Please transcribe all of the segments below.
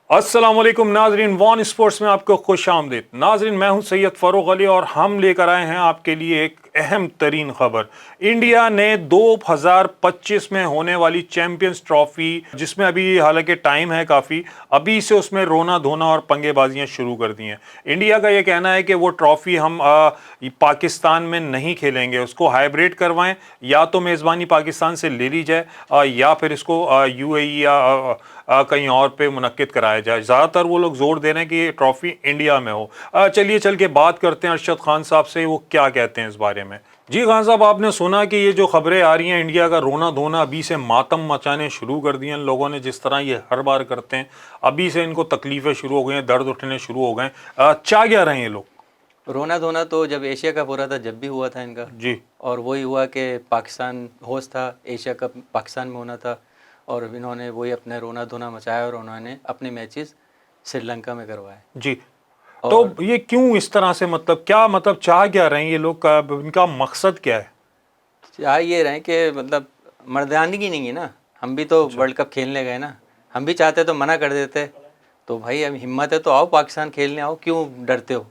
अस्सलाम वालेकुम नाजरीन, वन स्पोर्ट्स में आपको खुश आमदीद। नाजरीन, मैं हूं सैयद फ़ारूक अली और हम लेकर आए हैं आपके लिए एक अहम तरीन खबर। इंडिया ने 2025 में होने वाली चैंपियंस ट्रॉफी, जिसमें अभी हालांकि टाइम है काफ़ी, अभी से उसमें रोना धोना और पंगेबाजियां शुरू कर दी हैं। इंडिया का ये कहना है कि वो ट्रॉफी हम पाकिस्तान में नहीं खेलेंगे, उसको हाइब्रिड करवाएं, या तो मेज़बानी पाकिस्तान से ले ली जाए या फिर इसको यूएई या कहीं और पे मुनक्किद कराया जाए। ज़्यादातर वो लोग जोर दे रहे हैं कि ये ट्रॉफी इंडिया में हो। चलिए चल के बात करते हैं अरशद खान साहब से, वो क्या कहते हैं इस बारे में। जी खान साहब, आपने सुना कि ये जो खबरें आ रही हैं, इंडिया का रोना धोना अभी से मातम मचाने शुरू कर दिए इन लोगों ने, जिस तरह ये हर बार करते हैं। अभी से इनको तकलीफ़ें शुरू हो गई हैं, दर्द उठने शुरू हो गए। चाह क्या रहे हैं ये लोग? रोना धोना तो जब एशिया कप हो रहा था जब भी हुआ था इनका जी। और वही हुआ कि पाकिस्तान होस्ट था, एशिया कप पाकिस्तान में होना था और इन्होंने वही अपना रोना धोना मचाया और उन्होंने अपने मैचेस श्रीलंका में करवाए। जी। तो ये क्यों इस तरह से, मतलब क्या, मतलब चाह क्या रहे हैं ये लोग का, इनका मकसद क्या है? चाह ये रहे कि मतलब मर्दानगी नहीं है ना, हम भी तो वर्ल्ड कप खेलने गए ना, हम भी चाहते तो मना कर देते। तो भाई अब हिम्मत है तो आओ पाकिस्तान खेलने आओ, क्यों डरते हो?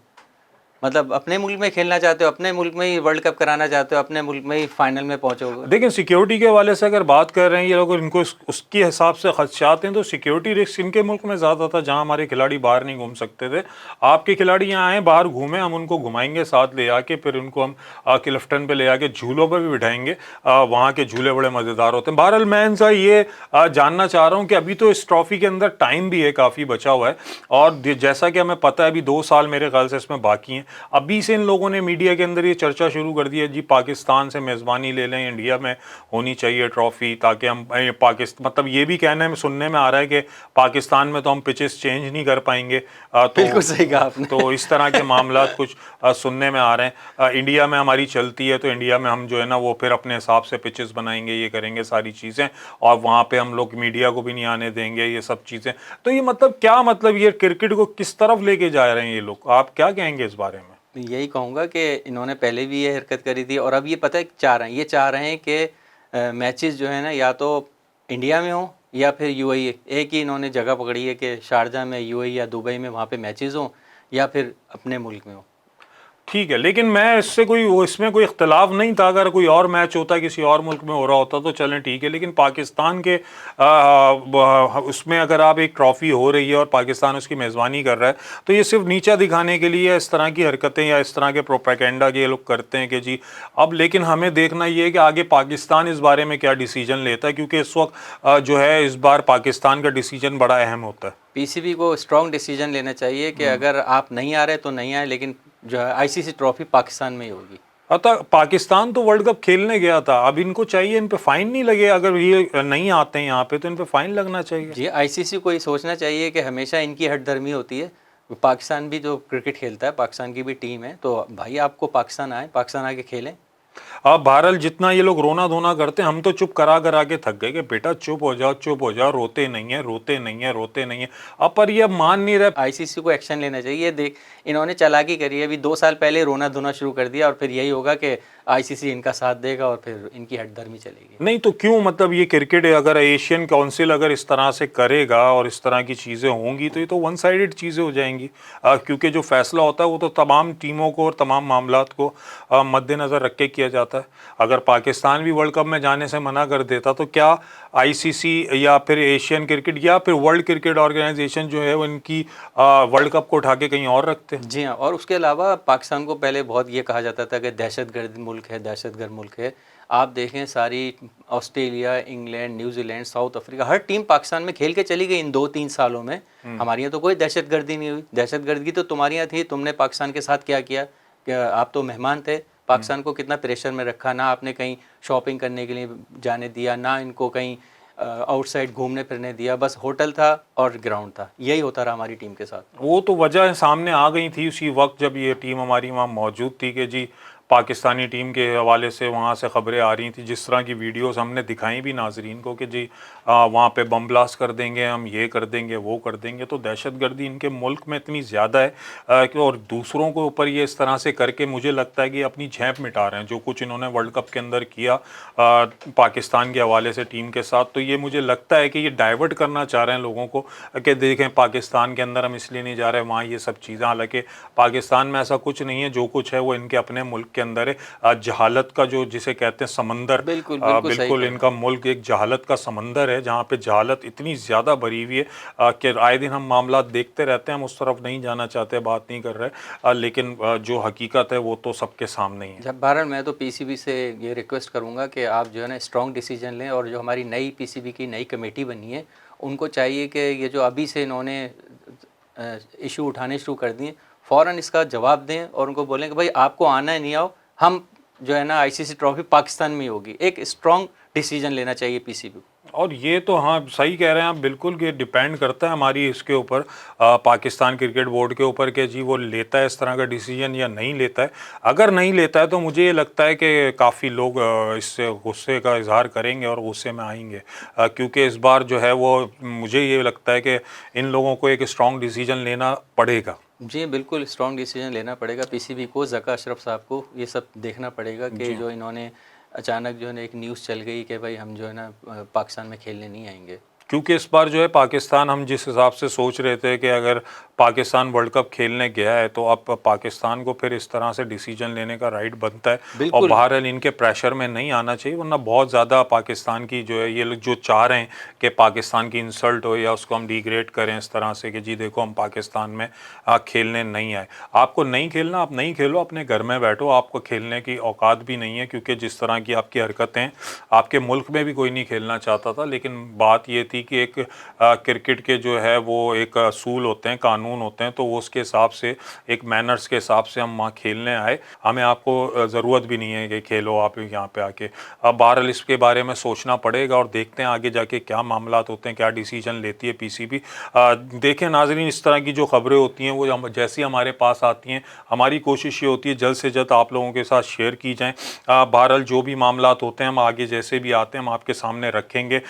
मतलब अपने मुल्क में खेलना चाहते हो, अपने मुल्क में ही वर्ल्ड कप कराना चाहते हो, अपने मुल्क में ही फाइनल में पहुंचोगे। देखिए, सिक्योरिटी के हवाले से अगर बात कर रहे हैं ये लोग, इनको उसके हिसाब से खदशात हैं, तो सिक्योरिटी रिस्क इनके मुल्क में ज़्यादा था, जहां हमारे खिलाड़ी बाहर नहीं घूम सकते थे। आपके खिलाड़ी यहाँ आए, बाहर घूमें, हम उनको घुमाएंगे साथ ले आके, फिर उनको हम क्लिफ्टन पे ले आके झूलों पर भी बिठाएंगे। वहाँ के झूले बड़े मज़ेदार होते हैं। बहरहाल मैं इनसे ये जानना चाह रहा हूँ कि अभी तो इस ट्रॉफी के अंदर टाइम भी है, काफ़ी बचा हुआ है, और जैसा कि हमें पता है अभी 2 साल मेरे ख्याल से इसमें बाकी हैं। अभी से इन लोगों ने मीडिया के अंदर ये चर्चा शुरू कर दी है, जी पाकिस्तान से मेज़बानी ले लें, इंडिया में होनी चाहिए ट्रॉफी, ताकि हम पाकिस्तान, मतलब ये भी कहने में सुनने में आ रहा है कि पाकिस्तान में तो हम पिचेस चेंज नहीं कर पाएंगे। बिल्कुल सही कहा आपने। तो इस तरह के मामलात कुछ सुनने में आ रहे हैं। इंडिया में हमारी चलती है, तो इंडिया में हम जो है ना वो फिर अपने हिसाब से पिचेस बनाएंगे, ये करेंगे सारी चीज़ें, और वहाँ पे हम लोग मीडिया को भी नहीं आने देंगे, ये सब चीज़ें। तो ये मतलब क्या, मतलब ये क्रिकेट को किस तरफ लेके जा रहे हैं ये लोग, आप क्या कहेंगे इस बारे में? यही कहूँगा कि इन्होंने पहले भी ये हरकत करी थी और अब ये पता है चाह रहे हैं, ये चाह रहे हैं कि मैचेस जो है ना या तो इंडिया में हो या फिर यूएई। एक ही इन्होंने जगह पकड़ी है कि शारजा में, यूएई या दुबई में वहाँ पे मैचेस हों, या फिर अपने मुल्क में हो। ठीक है, लेकिन मैं इससे इसमें कोई इख्तलाफ नहीं था। अगर कोई और मैच होता, किसी और मुल्क में हो रहा होता तो चलें ठीक है, लेकिन पाकिस्तान के उसमें अगर आप एक ट्रॉफ़ी हो रही है और पाकिस्तान उसकी मेज़बानी कर रहा है, तो ये सिर्फ नीचा दिखाने के लिए इस तरह की हरकतें या इस तरह के प्रोपेगेंडा के ये लोग करते हैं कि जी अब। लेकिन हमें देखना ये है कि आगे पाकिस्तान इस बारे में क्या डिसीजन लेता है, क्योंकि इस वक्त जो है इस बार पाकिस्तान का डिसीजन बड़ा अहम होता है। पीसीबी को स्ट्रॉन्ग डिसीजन लेना चाहिए कि अगर आप नहीं आ रहे तो नहीं आए, लेकिन जो है आईसीसी ट्रॉफी पाकिस्तान में ही होगी। अतः पाकिस्तान तो वर्ल्ड कप खेलने गया था, अब इनको चाहिए इन पे फाइन नहीं लगे। अगर ये नहीं आते हैं यहाँ पे तो इन पे फाइन लगना चाहिए। जी, आईसीसी को ये सोचना चाहिए कि हमेशा इनकी हठधर्मी होती है। पाकिस्तान भी जो क्रिकेट खेलता है, पाकिस्तान की भी टीम है, तो भाई आपको पाकिस्तान आए, पाकिस्तान आके खेलें। अब बहरहाल जितना ये लोग रोना धोना करते हैं, हम तो चुप करा करा के थक गए कि बेटा चुप हो जाओ, चुप हो जाओ, रोते नहीं है, रोते नहीं है, रोते नहीं है। अब पर ये मान नहीं रहे। आईसीसी को एक्शन लेना चाहिए। देख, इन्होंने चालाकी करी है, अभी 2 साल पहले रोना धोना शुरू कर दिया और फिर यही होगा कि आईसीसी इनका साथ देगा और फिर इनकी हठधर्मी चलेगी। नहीं तो क्यों, मतलब ये क्रिकेट अगर एशियन काउंसिल अगर इस तरह से करेगा और इस तरह की चीज़ें होंगी तो ये तो वन साइडेड चीज़ें हो जाएंगी। क्योंकि जो फैसला होता है वो तो तमाम टीमों को और तमाम मामलात को मद्देनज़र रख के किया जाता है। अगर पाकिस्तान भी वर्ल्ड कप में जाने से मना कर देता तो क्या आईसीसी या फिर एशियन क्रिकेट या फिर वर्ल्ड क्रिकेट ऑर्गेनाइजेशन जो है वो इनकी वर्ल्ड कप को उठा के कहीं और रखते? जी हाँ, और उसके अलावा पाकिस्तान को पहले बहुत ये कहा जाता था कि दहशतगर्द मुल्क है, दहशतगर्द मुल्क है। आप देखें सारी Australia, England, New Zealand, South Africa, हर टीम पाकिस्तान में खेल के चली गई इन 2-3 सालों में। हमारे यहाँ तो कोई दहशतगर्दी नहीं हुई। दहशतगर्दी तो तुम्हारे यहाँ थी, तुमने पाकिस्तान के साथ क्या किया कि आप तो मेहमान थे, पाकिस्तान को कितना प्रेशर में रखा, ना आपने कहीं शॉपिंग करने के लिए जाने दिया, ना इनको कहीं आउटसाइड घूमने फिरने दिया, बस होटल था और ग्राउंड था। यही होता रहा हमारी टीम के साथ। वो तो वजह सामने आ गई थी उसी वक्त जब ये टीम हमारी वहाँ मौजूद थी कि जी پاکستانی ٹیم کے حوالے سے وہاں سے خبریں آ رہی تھیں، جس طرح کی ویڈیوز ہم نے دکھائیں بھی ناظرین کو کہ جی وہاں پہ بم بلاسٹ کر دیں گے، ہم یہ کر دیں گے، وہ کر دیں گے. تو دہشت گردی ان کے ملک میں اتنی زیادہ ہے کہ اور دوسروں کے اوپر یہ اس طرح سے کر کے مجھے لگتا ہے کہ اپنی جھیپ مٹا رہے ہیں. جو کچھ انہوں نے ورلڈ کپ کے اندر کیا پاکستان کے حوالے سے ٹیم کے ساتھ، تو یہ مجھے لگتا ہے کہ یہ ڈائیورٹ کرنا چاہ رہے ہیں لوگوں کو کہ دیکھیں پاکستان کے اندر ہم اس لیے نہیں جا رہے وہاں یہ سب چیزیں. حالانکہ پاکستان میں ایسا کچھ نہیں ہے، جو کچھ ہے وہ ان کے اپنے ملک کے اندر ہے. جہالت کا جو جسے کہتے ہیں سمندر، بالکل بالکل صحیح بالکل کہہ ان کا ملک ایک جہالت کا سمندر ہے، جہاں پہ جہالت اتنی زیادہ بھری ہوئی ہے کہ آئے دن ہم معاملات دیکھتے رہتے ہیں. ہم اس طرف نہیں جانا چاہتے، بات نہیں کر رہے، لیکن جو حقیقت ہے وہ تو سب کے سامنے ہی ہے. جب بہرحال میں تو پی سی بی سے یہ ریکویسٹ کروں گا کہ آپ جو ہے نا اسٹرانگ ڈیسیجن لیں، اور جو ہماری نئی پی سی بی کی نئی کمیٹی بنی ہے ان کو چاہیے کہ یہ جو ابھی سے انہوں نے ایشو اٹھانے شروع کر دیے فوراً اس کا جواب دیں، اور ان کو بولیں کہ بھائی آپ کو آنا ہے نہیں آؤ، ہم جو ہے نا آئی سی سی ٹرافی پاکستان میں ہی ہوگی. ایک اسٹرانگ ڈیسیجن لینا چاہیے پی سی بی. اور یہ تو ہاں صحیح کہہ رہے ہیں آپ بالکل، کہ ڈیپینڈ کرتا ہے ہماری اس کے اوپر پاکستان کرکٹ بورڈ کے اوپر کہ جی وہ لیتا ہے اس طرح کا ڈیسیجن یا نہیں لیتا ہے. اگر نہیں لیتا ہے تو مجھے یہ لگتا ہے کہ کافی لوگ اس سے غصے کا اظہار کریں گے اور غصے میں آئیں گے، کیونکہ اس بار جو ہے وہ مجھے یہ لگتا ہے کہ ان لوگوں کو ایک اسٹرانگ ڈیسیجن لینا پڑے گا. جی بالکل اسٹرانگ ڈیسیجن لینا پڑے گا پی سی بی کو. ذکا اشرف صاحب کو یہ سب دیکھنا پڑے گا کہ جو انہوں نے اچانک جو ہے نا ایک نیوز چل گئی کہ بھائی ہم جو ہے نا پاکستان میں کھیلنے نہیں آئیں گے. کیونکہ اس بار جو ہے پاکستان، ہم جس حساب سے سوچ رہے تھے کہ اگر پاکستان ورلڈ کپ کھیلنے گیا ہے تو اب پاکستان کو پھر اس طرح سے ڈیسیجن لینے کا رائٹ بنتا ہے، اور بالکل بہرحال ان کے پریشر میں نہیں آنا چاہیے، ورنہ بہت زیادہ پاکستان کی جو ہے یہ لوگ جو چاہ رہے ہیں کہ پاکستان کی انسلٹ ہو یا اس کو ہم ڈیگریڈ کریں اس طرح سے کہ جی دیکھو ہم پاکستان میں کھیلنے نہیں آئے. آپ کو نہیں کھیلنا، آپ نہیں کھیلو، اپنے گھر میں بیٹھو، آپ کو کھیلنے کی اوقات بھی نہیں ہے، کیونکہ جس طرح کی آپ کی حرکتیں، آپ کے ملک میں بھی کوئی نہیں کھیلنا چاہتا تھا. لیکن بات یہ تھی کہ ایک کرکٹ کے جو ہے وہ ایک اصول ہوتے ہیں، قانون ہوتے ہیں، تو وہ اس کے حساب سے ایک مینرز کے حساب سے ہم وہاں کھیلنے آئے. ہمیں آپ کو ضرورت بھی نہیں ہے کہ کھیلو آپ یہاں پہ آ کے. اب بہرحال اس کے بارے میں سوچنا پڑے گا اور دیکھتے ہیں آگے جا کے کیا معاملات ہوتے ہیں، کیا ڈیسیجن لیتی ہے پی سی بی. دیکھیں ناظرین، اس طرح کی جو خبریں ہوتی ہیں وہ جیسی ہمارے پاس آتی ہیں ہماری کوشش یہ ہوتی ہے جلد سے جلد آپ لوگوں کے ساتھ شیئر کی جائیں. بہرحال جو بھی معاملات ہوتے ہیں ہم آگے جیسے بھی آتے ہیں ہم آپ کے سامنے رکھیں گے.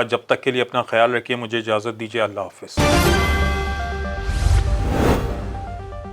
جب تک کے لیے اپنا خیال رکھیے، مجھے اجازت دیجیے، اللہ حافظ.